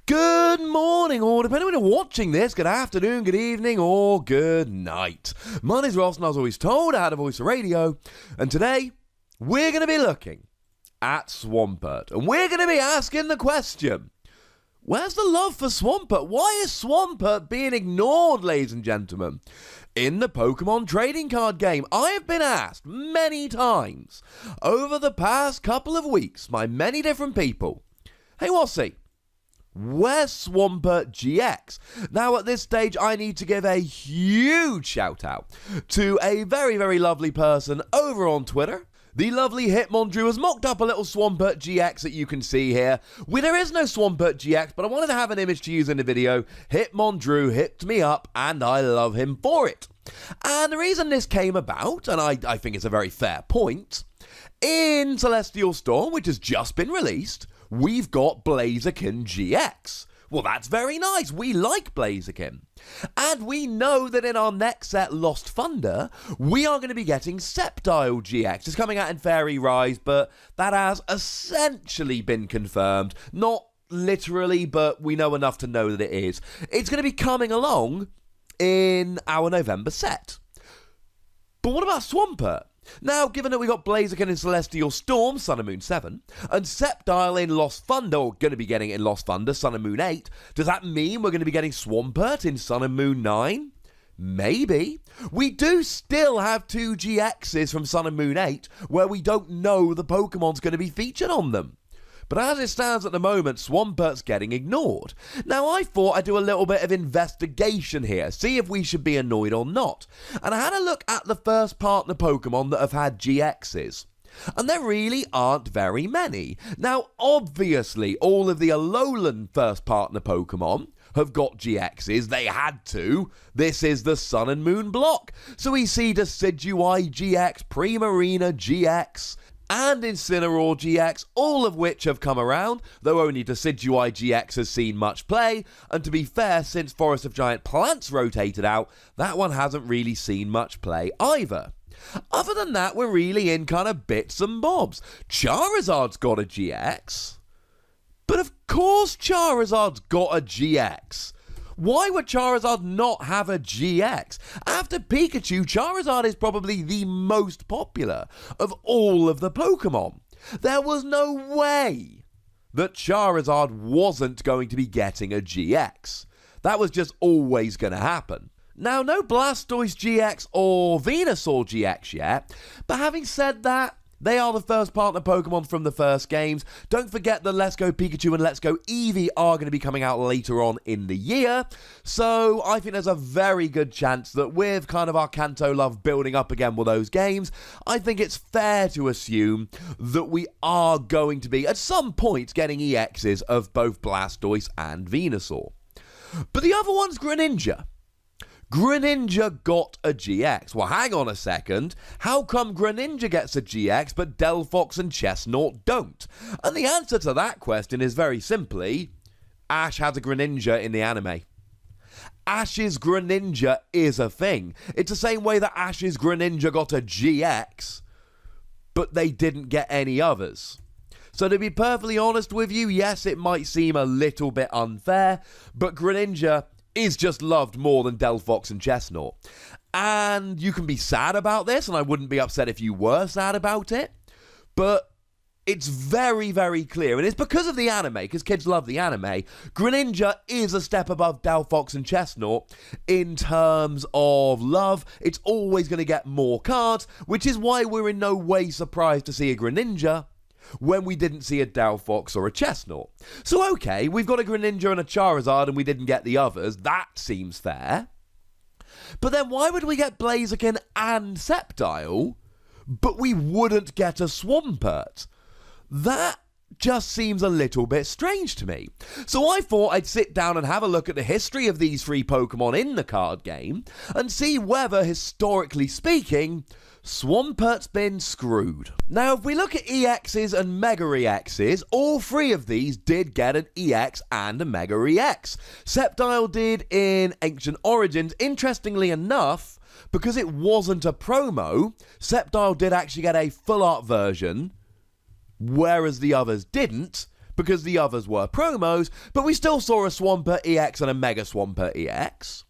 Good morning, or depending on when you're watching this, good afternoon, good evening, or good night. My name's Ross, and I was always told I had a voice of radio, and today we're going to be looking at Swampert, and we're going to be asking the question, where's the love for Swampert? Why is Swampert being ignored, ladies and gentlemen? In the Pokemon trading card game, I have been asked many times over the past couple of weeks by many different people, hey Wassy, where's Swampert-GX? Now at this stage I need to give a huge shout out to a very, very lovely person over on Twitter. The lovely Hitmondrew has mocked up a little Swampert-GX that you can see here. There is no Swampert-GX, but I wanted to have an image to use in the video. Hitmondrew hipped me up, and I love him for it. And the reason this came about, and I think it's a very fair point, in Celestial Storm, which has just been released, we've got Blaziken GX. Well, that's very nice. We like Blaziken. And we know that in our next set, Lost Thunder, we are going to be getting Sceptile GX. It's coming out in Fairy Rise, but that has essentially been confirmed. Not literally, but we know enough to know that it is. It's going to be coming along in our November set. But what about Swampert? Now, given that we got Blaziken in Celestial Storm, Sun and Moon 7, and Sceptile in Lost Thunder, or going to be getting it in Lost Thunder, Sun and Moon 8, does that mean we're going to be getting Swampert in Sun and Moon 9? Maybe. We do still have two GXs from Sun and Moon 8, where we don't know the Pokemon's going to be featured on them. But as it stands at the moment, Swampert's getting ignored. Now, I thought I'd do a little bit of investigation here, see if we should be annoyed or not. And I had a look at the first partner Pokemon that have had GXs. And there really aren't very many. Now, obviously, all of the Alolan first partner Pokemon have got GXs. They had to. This is the Sun and Moon block. So we see Decidueye GX, Primarina GX, and Incineroar GX, all of which have come around, though only Decidueye GX has seen much play, and to be fair, since Forest of Giant Plants rotated out, that one hasn't really seen much play either. Other than that, we're really in kind of bits and bobs. Charizard's got a GX, but of course Charizard's got a GX. Why would Charizard not have a GX? After Pikachu, Charizard is probably the most popular of all of the Pokemon. There was no way that Charizard wasn't going to be getting a GX. That was just always going to happen. Now, no Blastoise GX or Venusaur GX yet, but having said that, they are the first partner Pokemon from the first games. Don't forget that Let's Go Pikachu and Let's Go Eevee are going to be coming out later on in the year. So I think there's a very good chance that with kind of our Kanto love building up again with those games, I think it's fair to assume that we are going to be at some point getting EXs of both Blastoise and Venusaur. But the other one's Greninja. Greninja got a GX. Well, hang on a second. How come Greninja gets a GX, but Delphox and Chestnut don't? And the answer to that question is very simply, Ash has a Greninja in the anime. Ash's Greninja is a thing. It's the same way that Ash's Greninja got a GX, but they didn't get any others. So to be perfectly honest with you, yes, it might seem a little bit unfair, but Greninja is just loved more than Delphox and Chestnut. And you can be sad about this, and I wouldn't be upset if you were sad about it, but it's very, very clear, and it's because of the anime, because kids love the anime, Greninja is a step above Delphox and Chestnut in terms of love. It's always going to get more cards, which is why we're in no way surprised to see a Greninja when we didn't see a Delphox or a Chestnut. So okay, we've got a Greninja and a Charizard and we didn't get the others. That seems fair. But then why would we get Blaziken and Sceptile, but we wouldn't get a Swampert? That just seems a little bit strange to me. So I thought I'd sit down and have a look at the history of these three Pokemon in the card game and see whether, historically speaking, Swampert's been screwed. Now, if we look at EXs and Mega EXs, all three of these did get an EX and a Mega EX. Sceptile did in Ancient Origins. Interestingly enough, because it wasn't a promo, Sceptile did actually get a full art version, whereas the others didn't, because the others were promos, but we still saw a Swampert-EX and a Mega Swampert-EX.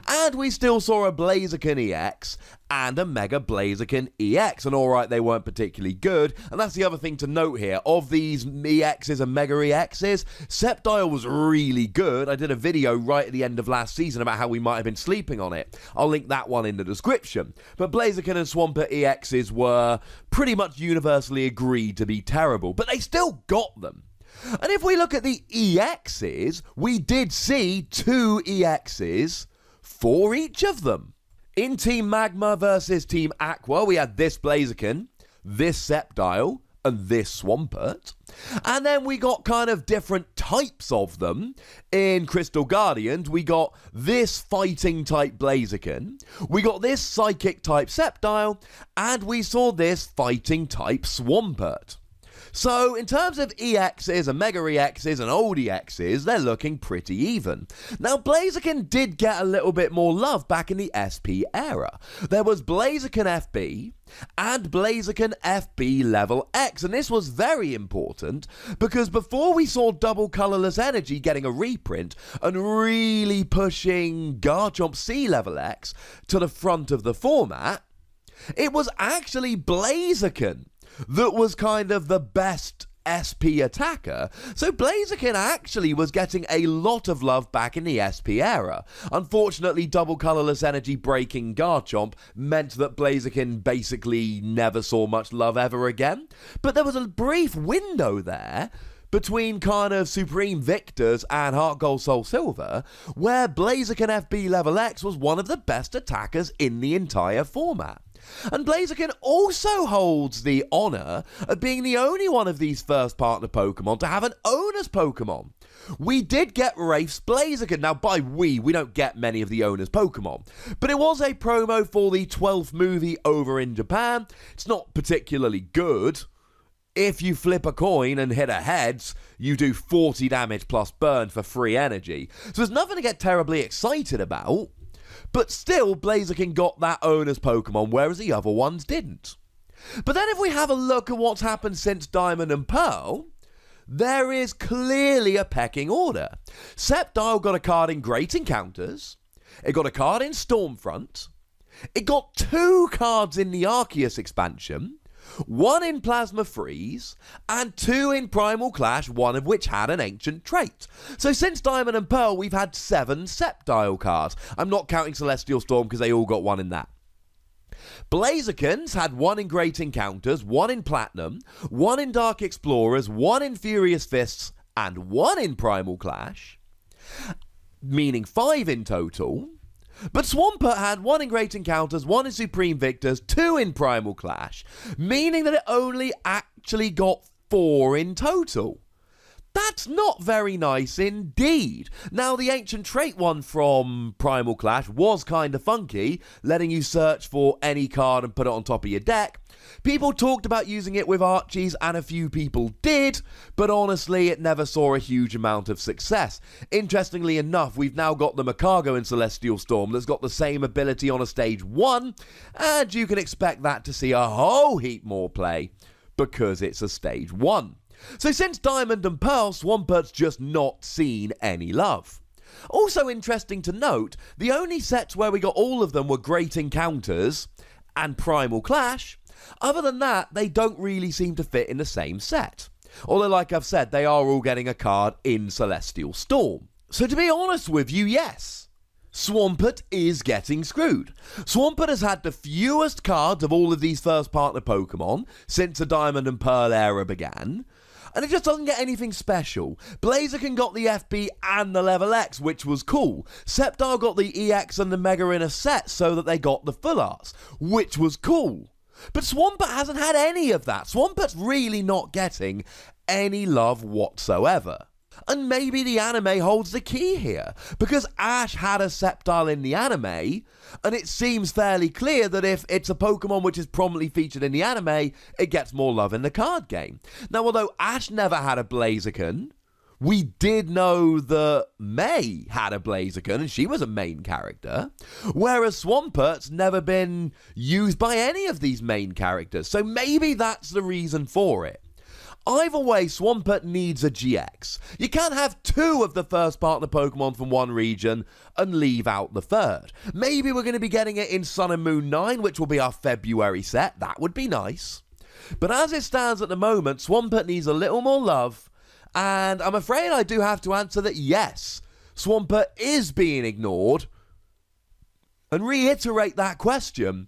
And we still saw a Blaziken EX and a Mega Blaziken EX. And alright, they weren't particularly good. And that's the other thing to note here. Of these EXs and Mega EXs, Sceptile was really good. I did a video right at the end of last season about how we might have been sleeping on it. I'll link that one in the description. But Blaziken and Swampert EXs were pretty much universally agreed to be terrible. But they still got them. And if we look at the EXs, we did see 2 EXs for each of them. In Team Magma versus Team Aqua, we had this Blaziken, this Sceptile, and this Swampert. And then we got kind of different types of them. In Crystal Guardians, we got this fighting type Blaziken, we got this psychic type Sceptile, and we saw this fighting type Swampert. So, in terms of EXs and Mega EXs and old EXs, they're looking pretty even. Now, Blaziken did get a little bit more love back in the SP era. There was Blaziken FB and Blaziken FB Level X, and this was very important because before we saw Double Colorless Energy getting a reprint and really pushing Garchomp C Level X to the front of the format, it was actually Blaziken that was kind of the best SP attacker. So Blaziken actually was getting a lot of love back in the SP era. Unfortunately, Double Colorless Energy breaking Garchomp meant that Blaziken basically never saw much love ever again. But there was a brief window there between kind of Supreme Victors and Heart Gold Soul Silver, where Blaziken FB Level X was one of the best attackers in the entire format. And Blaziken also holds the honour of being the only one of these first partner Pokemon to have an owner's Pokemon. We did get Rafe's Blaziken. Now, by we don't get many of the owner's Pokemon. But it was a promo for the 12th movie over in Japan. It's not particularly good. If you flip a coin and hit a heads, you do 40 damage plus burn for free energy. So there's nothing to get terribly excited about. But still, Blaziken got that owner's Pokemon, whereas the other ones didn't. But then if we have a look at what's happened since Diamond and Pearl, there is clearly a pecking order. Sceptile got a card in Great Encounters, it got a card in Stormfront, it got 2 cards in the Arceus expansion, 1 in Plasma Freeze, and 2 in Primal Clash, one of which had an ancient trait. So since Diamond and Pearl, we've had 7 Sceptile cards. I'm not counting Celestial Storm because they all got 1 in that. Blazikens had 1 in Great Encounters, 1 in Platinum, 1 in Dark Explorers, 1 in Furious Fists, and 1 in Primal Clash, meaning 5 in total. But Swampert had 1 in Great Encounters, 1 in Supreme Victors, 2 in Primal Clash, meaning that it only actually got 4 in total. That's not very nice indeed. Now, the Ancient Trait one from Primal Clash was kind of funky, letting you search for any card and put it on top of your deck. People talked about using it with Archies, and a few people did, but honestly, it never saw a huge amount of success. Interestingly enough, we've now got the Makago in Celestial Storm that's got the same ability on a Stage 1, and you can expect that to see a whole heap more play, because it's a Stage 1. So since Diamond and Pearl, Swampert's just not seen any love. Also interesting to note, the only sets where we got all of them were Great Encounters and Primal Clash. Other than that, they don't really seem to fit in the same set. Although, like I've said, they are all getting a card in Celestial Storm. So to be honest with you, yes, Swampert is getting screwed. Swampert has had the fewest cards of all of these first partner Pokemon since the Diamond and Pearl era began. And it just doesn't get anything special. Blaziken got the FB and the Level X, which was cool. Sceptile got the EX and the Mega in a set so that they got the Full Arts, which was cool. But Swampert hasn't had any of that. Swampert's really not getting any love whatsoever. And maybe the anime holds the key here, because Ash had a Sceptile in the anime, and it seems fairly clear that if it's a Pokemon which is prominently featured in the anime, it gets more love in the card game. Now, although Ash never had a Blaziken, we did know that May had a Blaziken, and she was a main character, whereas Swampert's never been used by any of these main characters, so maybe that's the reason for it. Either way, Swampert needs a GX. You can't have two of the first partner Pokemon from one region and leave out the third. Maybe we're going to be getting it in Sun and Moon 9, which will be our February set. That would be nice. But as it stands at the moment, Swampert needs a little more love, and I'm afraid I do have to answer that yes, Swampert is being ignored, and reiterate that question.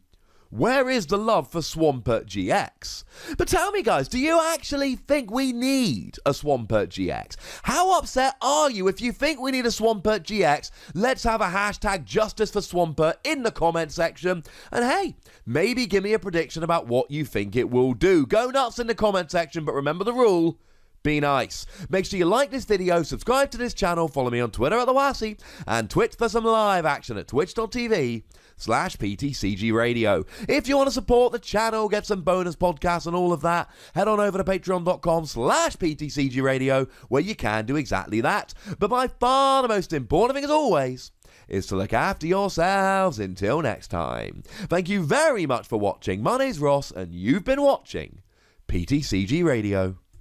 Where is the love for Swampert-GX? But tell me, guys, do you actually think we need a Swampert-GX? How upset are you if you think we need a Swampert-GX? Let's have a hashtag Justice for Swampert in the comment section. And hey, maybe give me a prediction about what you think it will do. Go nuts in the comment section, but remember the rule. Be nice. Make sure you like this video, subscribe to this channel, follow me on Twitter at the Wassy, and Twitch for some live action at twitch.tv/PTCGRadio. If you want to support the channel, get some bonus podcasts and all of that, head on over to patreon.com/PTCGRadio, where you can do exactly that. But by far the most important thing, as always, is to look after yourselves until next time. Thank you very much for watching. My name's Ross, and you've been watching PTCG Radio.